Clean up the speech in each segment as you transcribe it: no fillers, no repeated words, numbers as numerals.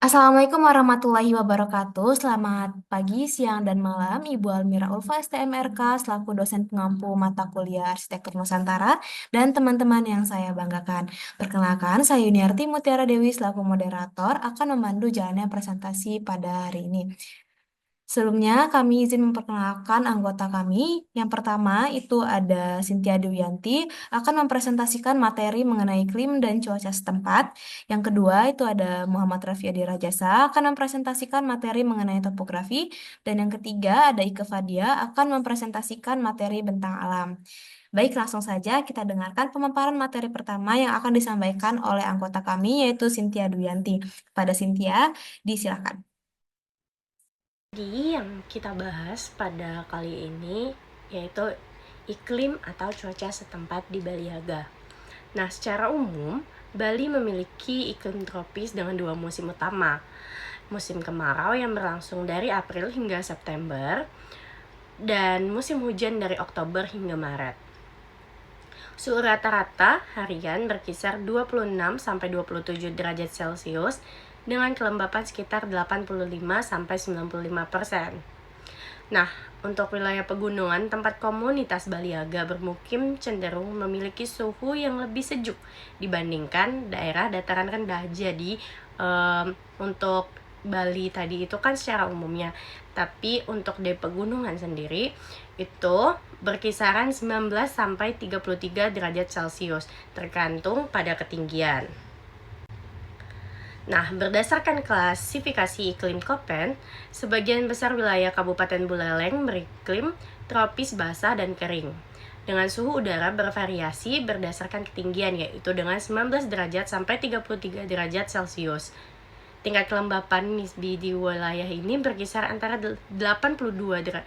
Assalamualaikum warahmatullahi wabarakatuh. Selamat pagi, siang, dan malam. Ibu Almira Ulfa, STMRK, selaku dosen pengampu mata kuliah Arsitektur Nusantara, dan teman-teman yang saya banggakan. Perkenalkan, saya Yuniarti Mutiara Dewi, selaku moderator, akan memandu jalannya presentasi pada hari ini. Sebelumnya, kami izin memperkenalkan anggota kami. Yang pertama itu ada Cynthia Dewianti, akan mempresentasikan materi mengenai iklim dan cuaca setempat. Yang kedua itu ada Muhammad Raffiadi Rajasa, akan mempresentasikan materi mengenai topografi. Dan yang ketiga ada Ike Fadia, akan mempresentasikan materi bentang alam. Baik, langsung saja kita dengarkan pemaparan materi pertama yang akan disampaikan oleh anggota kami, yaitu Cynthia Dewianti. Pada Cynthia, disilakan. Jadi yang kita bahas pada kali ini yaitu iklim atau cuaca setempat di Baliaga. Nah, secara umum, Bali memiliki iklim tropis dengan dua musim utama. Musim kemarau yang berlangsung dari April hingga September dan musim hujan dari Oktober hingga Maret. Suhu rata-rata harian berkisar 26-27 derajat Celcius dengan kelembapan sekitar 85-95%. Nah, untuk wilayah pegunungan, tempat komunitas Baliaga bermukim cenderung memiliki suhu yang lebih sejuk dibandingkan daerah dataran rendah. Jadi, untuk Bali tadi itu kan secara umumnya, tapi untuk di pegunungan sendiri itu berkisaran 19 sampai 33 derajat Celcius tergantung pada ketinggian. Nah, berdasarkan klasifikasi iklim Köppen, sebagian besar wilayah Kabupaten Buleleng beriklim tropis basah dan kering, dengan suhu udara bervariasi berdasarkan ketinggian, yaitu dengan 19 derajat sampai 33 derajat Celcius. Tingkat kelembapan nisbi di wilayah ini berkisar antara 82%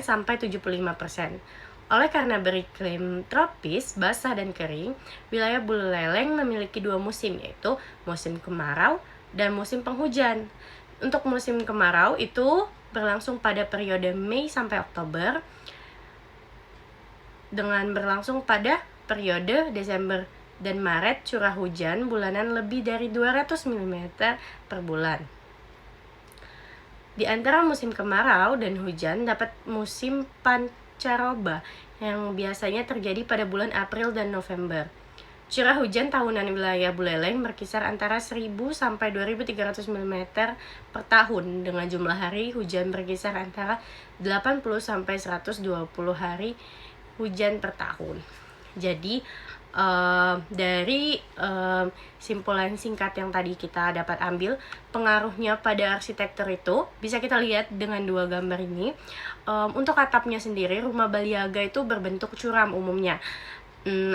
sampai 75%. Oleh karena beriklim tropis, basah dan kering, wilayah Buleleng memiliki dua musim, yaitu musim kemarau dan musim penghujan. Untuk musim kemarau itu berlangsung pada periode Mei sampai Oktober, dengan berlangsung pada periode Desember dan Maret curah hujan bulanan lebih dari 200 mm per bulan. Di antara musim kemarau dan hujan dapat musim pancaroba yang biasanya terjadi pada bulan April dan November. Curah hujan tahunan wilayah Buleleng berkisar antara 1000 sampai 2300 mm per tahun, dengan jumlah hari hujan berkisar antara 80 sampai 120 hari hujan per tahun. Jadi dari simpulan singkat yang tadi kita dapat ambil, pengaruhnya pada arsitektur itu bisa kita lihat dengan dua gambar ini. Untuk atapnya sendiri, rumah Baliaga itu berbentuk curam umumnya.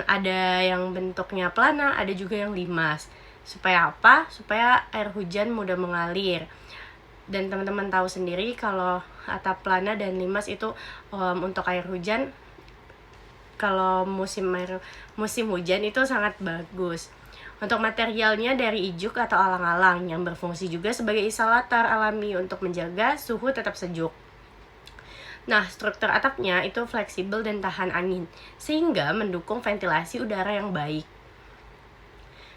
Ada yang bentuknya pelana, ada juga yang limas. Supaya apa? Supaya air hujan mudah mengalir. Dan teman-teman tahu sendiri kalau atap pelana dan limas itu untuk air hujan, kalau musim hujan itu sangat bagus. Untuk materialnya dari ijuk atau alang-alang yang berfungsi juga sebagai isolator alami untuk menjaga suhu tetap sejuk. Nah, struktur atapnya itu fleksibel dan tahan angin, sehingga mendukung ventilasi udara yang baik.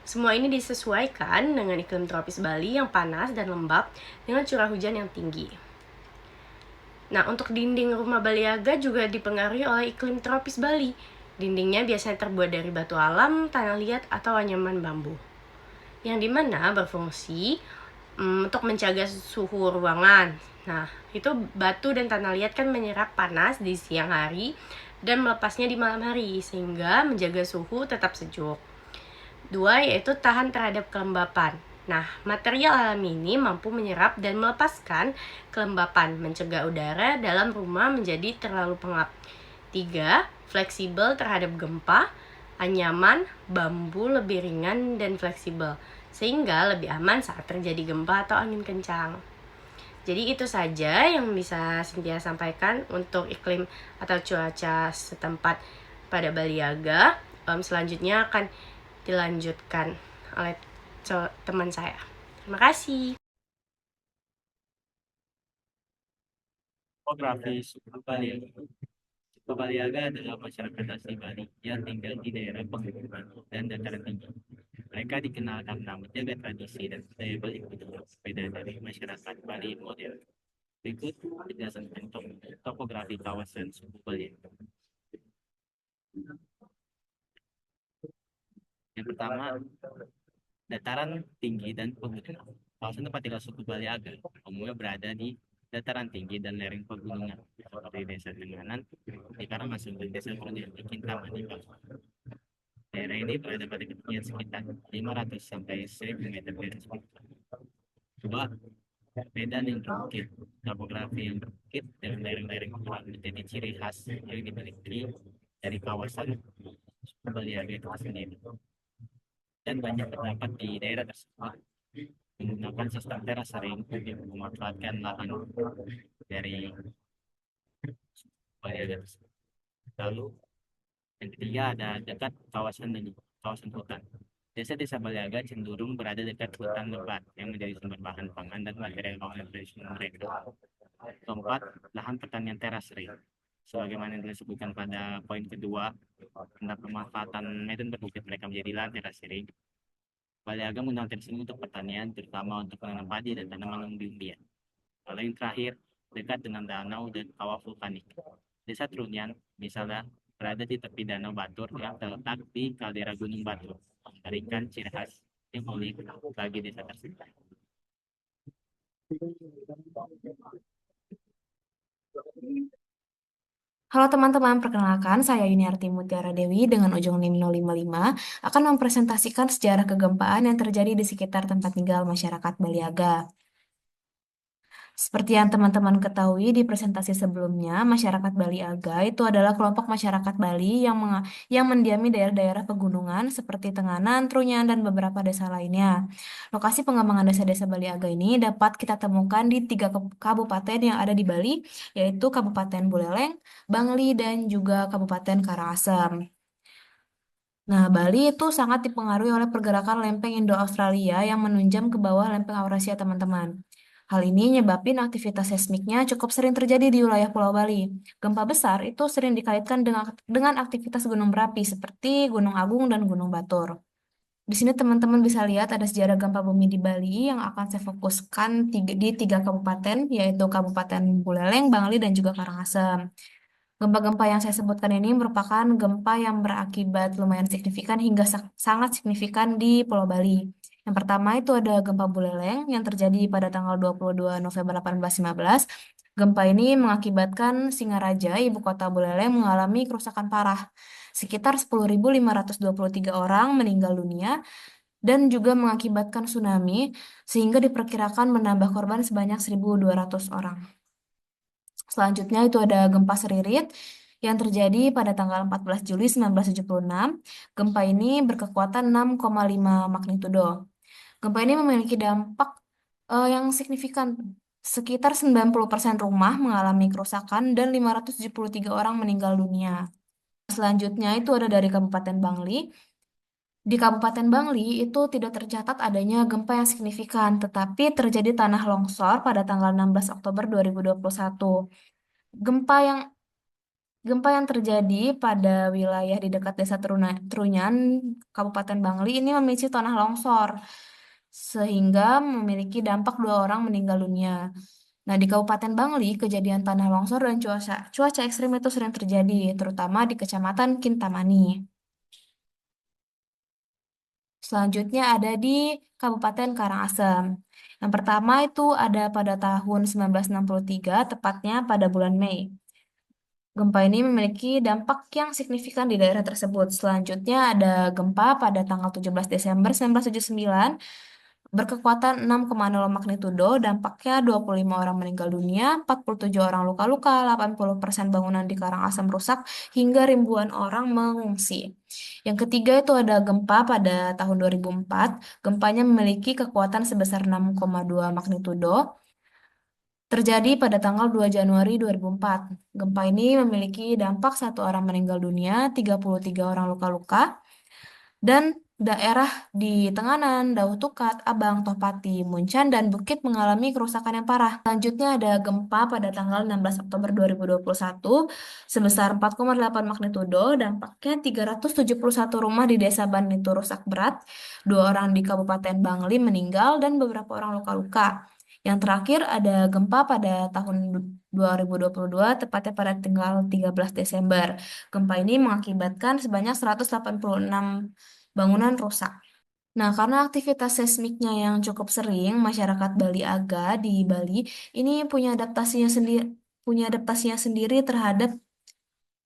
Semua ini disesuaikan dengan iklim tropis Bali yang panas dan lembab dengan curah hujan yang tinggi. Nah, untuk dinding rumah Baliaga juga dipengaruhi oleh iklim tropis Bali. Dindingnya biasanya terbuat dari batu alam, tanah liat, atau anyaman bambu, yang dimana berfungsi untuk menjaga suhu ruangan. Nah, itu batu dan tanah liat kan menyerap panas di siang hari dan melepasnya di malam hari, sehingga menjaga suhu tetap sejuk. Dua, yaitu tahan terhadap kelembapan. Nah, material alami ini mampu menyerap dan melepaskan kelembapan, mencegah udara dalam rumah menjadi terlalu pengap. 3, fleksibel terhadap gempa, anyaman bambu lebih ringan dan fleksibel, sehingga lebih aman saat terjadi gempa atau angin kencang. Jadi itu saja yang bisa Cynthia sampaikan untuk iklim atau cuaca setempat pada Baliaga. Selanjutnya akan dilanjutkan oleh teman saya. Terima kasih. Grafis apa nih? Suku Baliaga adalah masyarakat asli Bali yang tinggal di daerah pegunungan dan dataran tinggi. Mereka dikenal karena menjaga tradisi dan budaya Bali yang berbeda dari masyarakat Bali modern. Berikut penjelasan tentang topografi kawasan suku Baliaga. Yang pertama, dataran tinggi dan pegunungan. Kawasan tempat tinggal suku Baliaga umumnya berada di dataran tinggi dan lereng pegunungan seperti Desa Tenganan di Karangasem dan Desa Kurnia di Kintamani. Daerah ini berada pada ketinggian sekitar 500 sampai 1000 meter dari atas permukaan. Dua, medan yang berbukit. Topografi yang berbukit dan lereng-lereng kuat menjadi ciri khas yang dimiliki dari kawasan suku Baliaga itu sendiri. Dan banyak terdapat di daerah tersebut menggunakan sistem terasering untuk memanfaatkan lahan dari Baliaga tersebut. Lalu yang ketiga ada dekat kawasan hutan. Desa-desa Baliaga cenderung berada dekat hutan lebat yang menjadi sumber bahan pangan dan material pangan tradisional mereka. Keempat, lahan pertanian terasering. Sebagaimana yang disebutkan pada poin kedua, tentang pemanfaatan medan berbukit mereka menjadi lahan terasering. Baliaga menggunakan teknik ini untuk pertanian, terutama untuk menanam padi dan tanaman umbi-umbian. Lalu yang terakhir, dekat dengan danau dan kawah vulkanik. Desa Trunyan, misalnya, berada di tepi danau Batur yang terletak di kaldera Gunung Batur, memberikan ciri khas yang unik bagi desa tersebut. Halo teman-teman, perkenalkan saya Yuniarti Mutiara Dewi dengan ujung NIM 055 akan mempresentasikan sejarah kegempaan yang terjadi di sekitar tempat tinggal masyarakat Baliaga. Seperti yang teman-teman ketahui di presentasi sebelumnya, masyarakat Bali Aga itu adalah kelompok masyarakat Bali yang mendiami daerah-daerah pegunungan seperti Tenganan, Trunyan, dan beberapa desa lainnya. Lokasi pengembangan desa-desa Bali Aga ini dapat kita temukan di tiga kabupaten yang ada di Bali, yaitu Kabupaten Buleleng, Bangli, dan juga Kabupaten Karangasem. Nah, Bali itu sangat dipengaruhi oleh pergerakan lempeng Indo-Australia yang menunjam ke bawah lempeng Eurasia, teman-teman. Hal ini nyebabin aktivitas seismiknya cukup sering terjadi di wilayah Pulau Bali. Gempa besar itu sering dikaitkan dengan aktivitas gunung berapi seperti Gunung Agung dan Gunung Batur. Di sini teman-teman bisa lihat ada sejarah gempa bumi di Bali yang akan saya fokuskan di tiga kabupaten, yaitu Kabupaten Buleleng, Bangli, dan juga Karangasem. Gempa-gempa yang saya sebutkan ini merupakan gempa yang berakibat lumayan signifikan hingga sangat signifikan di Pulau Bali. Yang pertama itu ada gempa Buleleng yang terjadi pada tanggal 22 November 1815. Gempa ini mengakibatkan Singaraja, ibu kota Buleleng, mengalami kerusakan parah. Sekitar 10.523 orang meninggal dunia dan juga mengakibatkan tsunami sehingga diperkirakan menambah korban sebanyak 1.200 orang. Selanjutnya itu ada gempa Seririt yang terjadi pada tanggal 14 Juli 1976. Gempa ini berkekuatan 6,5 magnitudo. Gempa ini memiliki dampak yang signifikan. Sekitar 90% rumah mengalami kerusakan dan 573 orang meninggal dunia. Selanjutnya itu ada dari Kabupaten Bangli. Di Kabupaten Bangli itu tidak tercatat adanya gempa yang signifikan, tetapi terjadi tanah longsor pada tanggal 16 Oktober 2021. Gempa yang Gempa yang terjadi pada wilayah di dekat Desa Trunyan, Kabupaten Bangli ini memicu tanah longsor, sehingga memiliki dampak 2 orang meninggal dunia. Nah, di Kabupaten Bangli, kejadian tanah longsor dan cuaca ekstrim itu sering terjadi, terutama di Kecamatan Kintamani. Selanjutnya ada di Kabupaten Karangasem. Yang pertama itu ada pada tahun 1963, tepatnya pada bulan Mei. Gempa ini memiliki dampak yang signifikan di daerah tersebut. Selanjutnya ada gempa pada tanggal 17 Desember 1979 berkekuatan 6,0 magnitudo. Dampaknya 25 orang meninggal dunia, 47 orang luka-luka, 80% bangunan di Karangasem rusak, hingga ribuan orang mengungsi. Yang ketiga itu ada gempa pada tahun 2004. Gempanya memiliki kekuatan sebesar 6,2 magnitudo. Terjadi pada tanggal 2 Januari 2004. Gempa ini memiliki dampak 1 orang meninggal dunia, 33 orang luka-luka, dan Daerah di Tenganan, Daud Tukat, Abang, Tohpati, Muncan, dan Bukit mengalami kerusakan yang parah. Selanjutnya ada gempa pada tanggal 16 Oktober 2021 sebesar 4,8 magnitudo. Dampaknya 371 rumah di Desa Ban itu rusak berat, 2 orang di Kabupaten Bangli meninggal, dan beberapa orang luka-luka. Yang terakhir ada gempa pada tahun 2022, tepatnya pada tanggal 13 Desember. Gempa ini mengakibatkan sebanyak 186 bangunan rusak. Nah, karena aktivitas seismiknya yang cukup sering, masyarakat Bali Aga di Bali ini punya adaptasinya sendiri terhadap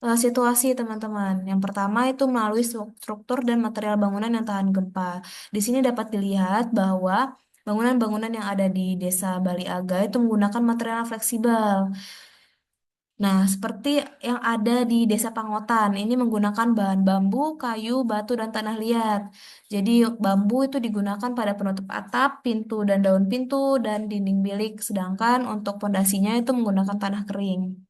situasi teman-teman. Yang pertama itu melalui struktur dan material bangunan yang tahan gempa. Di sini dapat dilihat bahwa bangunan-bangunan yang ada di Desa Bali Aga itu menggunakan material yang fleksibel. Nah, seperti yang ada di Desa Pangotan, ini menggunakan bahan bambu, kayu, batu, dan tanah liat. Jadi, bambu itu digunakan pada penutup atap, pintu, dan daun pintu, dan dinding bilik. Sedangkan untuk pondasinya itu menggunakan tanah kering.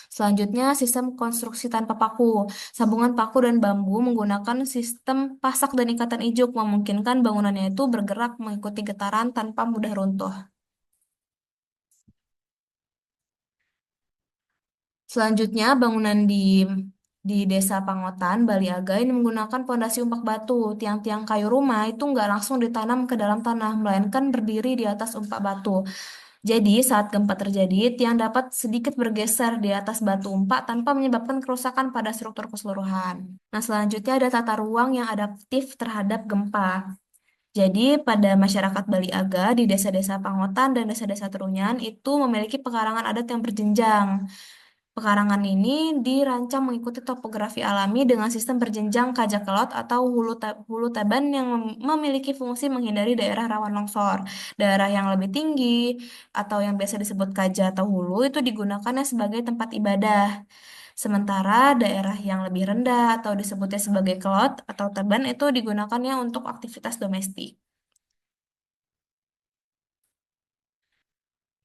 Selanjutnya, sistem konstruksi tanpa paku. Sambungan paku dan bambu menggunakan sistem pasak dan ikatan ijuk, memungkinkan bangunannya itu bergerak mengikuti getaran tanpa mudah runtuh. Selanjutnya, bangunan di Desa Pangotan, Bali Aga ini menggunakan pondasi umpak batu. Tiang-tiang kayu rumah itu nggak langsung ditanam ke dalam tanah, melainkan berdiri di atas umpak batu. Jadi, saat gempa terjadi, tiang dapat sedikit bergeser di atas batu umpak tanpa menyebabkan kerusakan pada struktur keseluruhan. Nah, selanjutnya ada tata ruang yang adaptif terhadap gempa. Jadi, pada masyarakat Bali Aga di desa-desa Pangotan dan desa-desa Trunyan itu memiliki pekarangan adat yang berjenjang. Pekarangan ini dirancang mengikuti topografi alami dengan sistem berjenjang kajak kelot atau hulu taban yang memiliki fungsi menghindari daerah rawan longsor. Daerah yang lebih tinggi atau yang biasa disebut kaja atau hulu itu digunakannya sebagai tempat ibadah. Sementara daerah yang lebih rendah atau disebutnya sebagai kelot atau taban itu digunakannya untuk aktivitas domestik.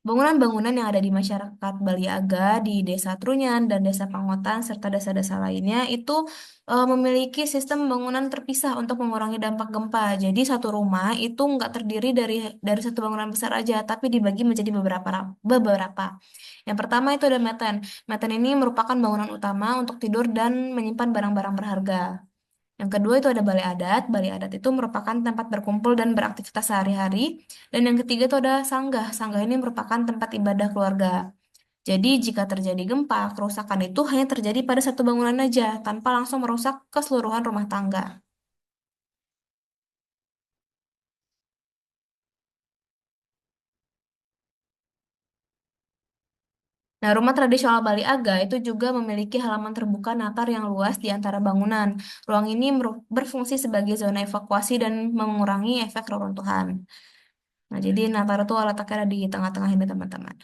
Bangunan-bangunan yang ada di masyarakat Bali Aga, di Desa Trunyan dan Desa Pangotan, serta desa-desa lainnya itu memiliki sistem bangunan terpisah untuk mengurangi dampak gempa. Jadi satu rumah itu nggak terdiri dari satu bangunan besar aja, tapi dibagi menjadi beberapa. Yang pertama itu ada meten. Meten ini merupakan bangunan utama untuk tidur dan menyimpan barang-barang berharga. Yang kedua itu ada balai adat. Balai adat itu merupakan tempat berkumpul dan beraktivitas sehari-hari. Dan yang ketiga itu ada sanggah. Sanggah ini merupakan tempat ibadah keluarga. Jadi jika terjadi gempa, kerusakan itu hanya terjadi pada satu bangunan aja, tanpa langsung merusak keseluruhan rumah tangga. Nah, rumah tradisional Bali Aga itu juga memiliki halaman terbuka natar yang luas di antara bangunan. Ruang ini berfungsi sebagai zona evakuasi dan mengurangi efek reruntuhan. Nah, jadi natar itu letaknya ada di tengah-tengah ini, teman-teman.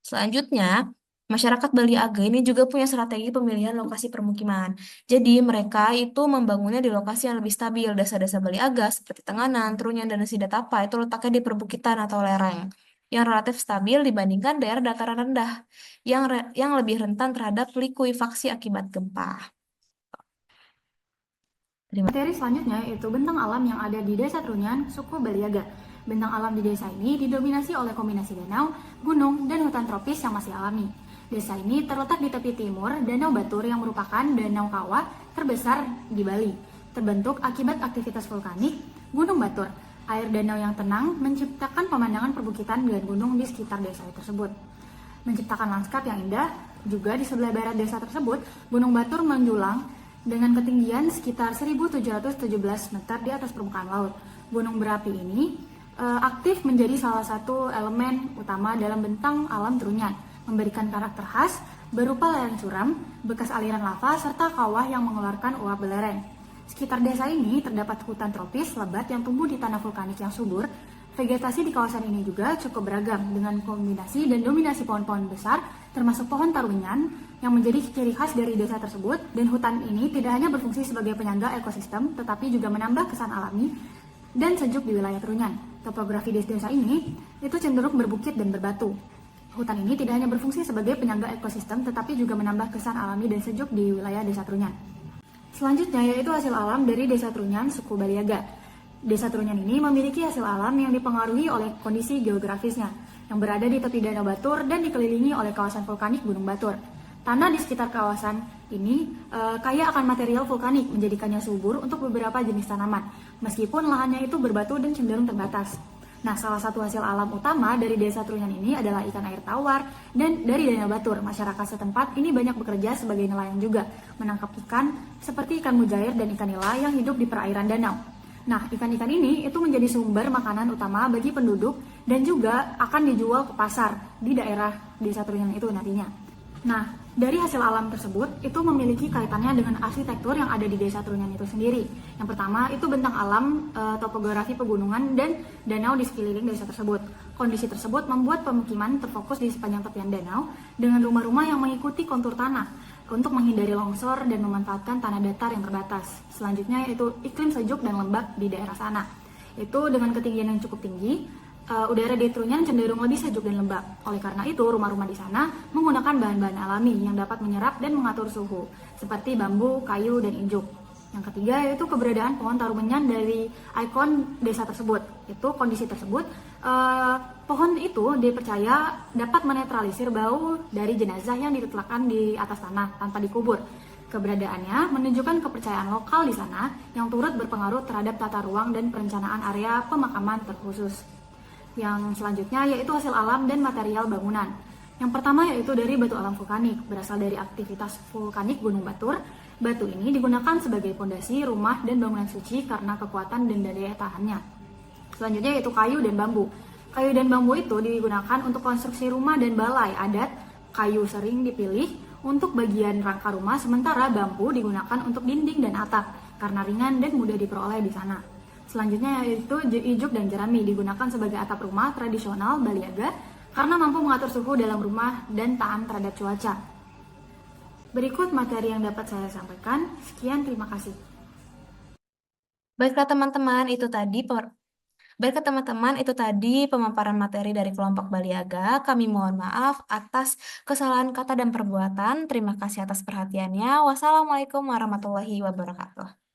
Selanjutnya, masyarakat Bali Aga ini juga punya strategi pemilihan lokasi permukiman. Jadi, mereka itu membangunnya di lokasi yang lebih stabil. Desa-desa Bali Aga seperti Tenganan, Trunyan, dan Sidatapa itu letaknya di perbukitan atau lereng yang relatif stabil dibandingkan daerah dataran rendah yang lebih rentan terhadap likuifaksi akibat gempa. Terima Materi selanjutnya yaitu bentang alam yang ada di Desa Trunyan, suku Baliaga. Bentang alam di desa ini didominasi oleh kombinasi danau, gunung, dan hutan tropis yang masih alami. Desa ini terletak di tepi timur Danau Batur yang merupakan danau kawah terbesar di Bali. Terbentuk akibat aktivitas vulkanik Gunung Batur. Air danau yang tenang menciptakan pemandangan perbukitan dan gunung di sekitar desa tersebut. Menciptakan lanskap yang indah, juga di sebelah barat desa tersebut, Gunung Batur menjulang dengan ketinggian sekitar 1.717 meter di atas permukaan laut. Gunung berapi ini aktif menjadi salah satu elemen utama dalam bentang alam Trunyan, memberikan karakter khas berupa lereng curam, bekas aliran lava, serta kawah yang mengeluarkan uap belerang. Sekitar desa ini terdapat hutan tropis lebat yang tumbuh di tanah vulkanik yang subur. Vegetasi di kawasan ini juga cukup beragam dengan kombinasi dan dominasi pohon-pohon besar, termasuk pohon tarunyan yang menjadi ciri khas dari desa tersebut. Dan hutan ini tidak hanya berfungsi sebagai penyangga ekosistem, tetapi juga menambah kesan alami dan sejuk di wilayah Trunyan. Topografi desa ini itu cenderung berbukit dan berbatu. Hutan ini tidak hanya berfungsi sebagai penyangga ekosistem, tetapi juga menambah kesan alami dan sejuk di wilayah desa Trunyan. Selanjutnya yaitu hasil alam dari Desa Trunyan, suku Baliaga. Desa Trunyan ini memiliki hasil alam yang dipengaruhi oleh kondisi geografisnya, yang berada di tepi Danau Batur dan dikelilingi oleh kawasan vulkanik Gunung Batur. Tanah di sekitar kawasan ini kaya akan material vulkanik, menjadikannya subur untuk beberapa jenis tanaman, meskipun lahannya itu berbatu dan cenderung terbatas. Nah, salah satu hasil alam utama dari Desa Trunyan ini adalah ikan air tawar, dan dari Danau Batur, masyarakat setempat ini banyak bekerja sebagai nelayan juga, menangkap ikan seperti ikan mujair dan ikan nila yang hidup di perairan danau. Nah, ikan-ikan ini itu menjadi sumber makanan utama bagi penduduk dan juga akan dijual ke pasar di daerah Desa Trunyan itu nantinya. Nah, dari hasil alam tersebut itu memiliki kaitannya dengan arsitektur yang ada di Desa Trunyan itu sendiri. Yang pertama itu bentang alam, topografi pegunungan dan danau di sekeliling desa tersebut. Kondisi tersebut membuat pemukiman terfokus di sepanjang tepian danau dengan rumah-rumah yang mengikuti kontur tanah untuk menghindari longsor dan memanfaatkan tanah datar yang terbatas. Selanjutnya yaitu iklim sejuk dan lembab di daerah sana. Itu dengan ketinggian yang cukup tinggi, udara di Trunyan cenderung lebih sejuk dan lembab. Oleh karena itu, rumah-rumah di sana menggunakan bahan-bahan alami yang dapat menyerap dan mengatur suhu, seperti bambu, kayu, dan injuk. Yang ketiga yaitu keberadaan pohon tarumenyan dari ikon desa tersebut. Itu kondisi tersebut, pohon itu dipercaya dapat menetralisir bau dari jenazah yang diletakkan di atas tanah tanpa dikubur. Keberadaannya menunjukkan kepercayaan lokal di sana yang turut berpengaruh terhadap tata ruang dan perencanaan area pemakaman terkhusus. Yang selanjutnya yaitu hasil alam dan material bangunan. Yang pertama yaitu dari batu alam vulkanik, berasal dari aktivitas vulkanik Gunung Batur. Batu ini digunakan sebagai fondasi rumah dan bangunan suci karena kekuatan dan daya tahannya. Selanjutnya yaitu kayu dan bambu. Kayu dan bambu itu digunakan untuk konstruksi rumah dan balai adat. Kayu sering dipilih untuk bagian rangka rumah, sementara bambu digunakan untuk dinding dan atap karena ringan dan mudah diperoleh di sana. Selanjutnya yaitu ijuk dan jerami, digunakan sebagai atap rumah tradisional Baliaga karena mampu mengatur suhu dalam rumah dan tahan terhadap cuaca. Berikut materi yang dapat saya sampaikan. Sekian, terima kasih. Baiklah teman-teman, itu tadi pemaparan materi dari kelompok Baliaga. Kami mohon maaf atas kesalahan kata dan perbuatan. Terima kasih atas perhatiannya. Wassalamualaikum warahmatullahi wabarakatuh.